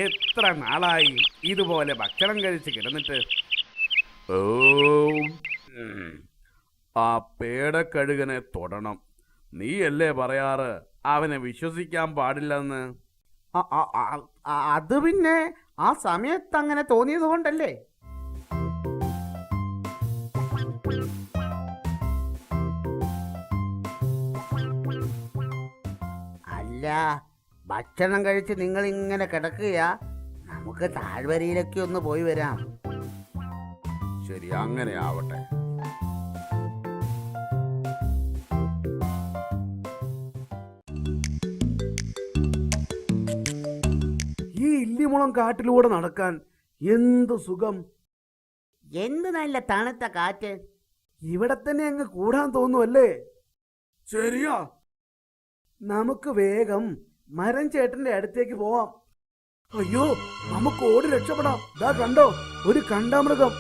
എത്ര നാളായി ഇതുപോലെ ഭക്ഷണം കഴിച്ച് കിടന്നിട്ട്? ഓ, ആ പേടക്കഴുകനെ തൊടണം. നീയല്ലേ പറയാറ് അവനെ വിശ്വസിക്കാൻ പാടില്ലെന്ന്? അത് പിന്നെ ആ സമയത്ത് അങ്ങനെ തോന്നിയത് കൊണ്ടല്ലേ. അല്ല, ഭക്ഷണം കഴിച്ച് നിങ്ങൾ ഇങ്ങനെ കിടക്കുകയാ, നമുക്ക് താഴ്വരയിലൊക്കെ ഒന്ന് പോയി വരാം. ശരി, അങ്ങനെ ആവട്ടെ. ഈ ഇല്ലിമുളം കാട്ടിലൂടെ നടക്കാൻ എന്തു സുഖം! എന്ത് നല്ല തണുത്ത കാറ്റ്! ഇവിടെ തന്നെ അങ്ങ് കൂടാൻ തോന്നുവല്ലേ? ശരിയാ, നമുക്ക് വേഗം മരം ചേട്ടന്റെ അടുത്തേക്ക് പോവാം. അയ്യോ, നമുക്ക് ഓടി രക്ഷപ്പെടാം. ദാ കണ്ടോ, ഒരു കണ്ടാമൃഗം.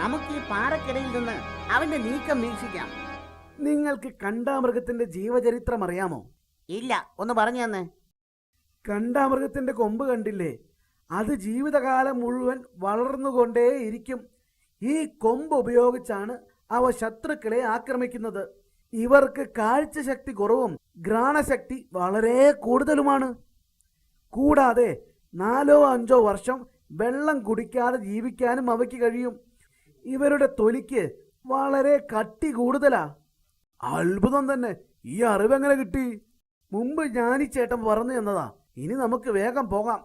നമുക്ക് ഈ പാറക്കിടയിൽ നിന്ന് അവന്റെ നീക്കം വീക്ഷിക്കാം. നിങ്ങൾക്ക് കണ്ടാമൃഗത്തിന്റെ ജീവചരിത്രം അറിയാമോ? ഇല്ല, ഒന്ന് പറഞ്ഞു തന്നെ. കണ്ടാമൃഗത്തിന്റെ കൊമ്പ് കണ്ടില്ലേ? അത് ജീവിതകാലം മുഴുവൻ വളർന്നുകൊണ്ടേയിരിക്കും. ഈ കൊമ്പ് ഉപയോഗിച്ചാണ് അവ ശത്രുക്കളെ ആക്രമിക്കുന്നത്. ഇവർക്ക് കാഴ്ചശക്തി കുറവും ഘ്രാണശക്തി വളരെ കൂടുതലുമാണ്. കൂടാതെ 4-5 വർഷം വെള്ളം കുടിക്കാതെ ജീവിക്കാനും അവയ്ക്ക് കഴിയും. ഇവരുടെ തൊലിക്ക് വളരെ കട്ടി കൂടുതലാ. അത്ഭുതം തന്നെ. ഈ അറിവെങ്ങനെ കിട്ടി? മുമ്പ് ജ്ഞാനിച്ചേട്ടൻ പറഞ്ഞു തന്നതാ. ഇനി നമുക്ക് വേഗം പോകാം.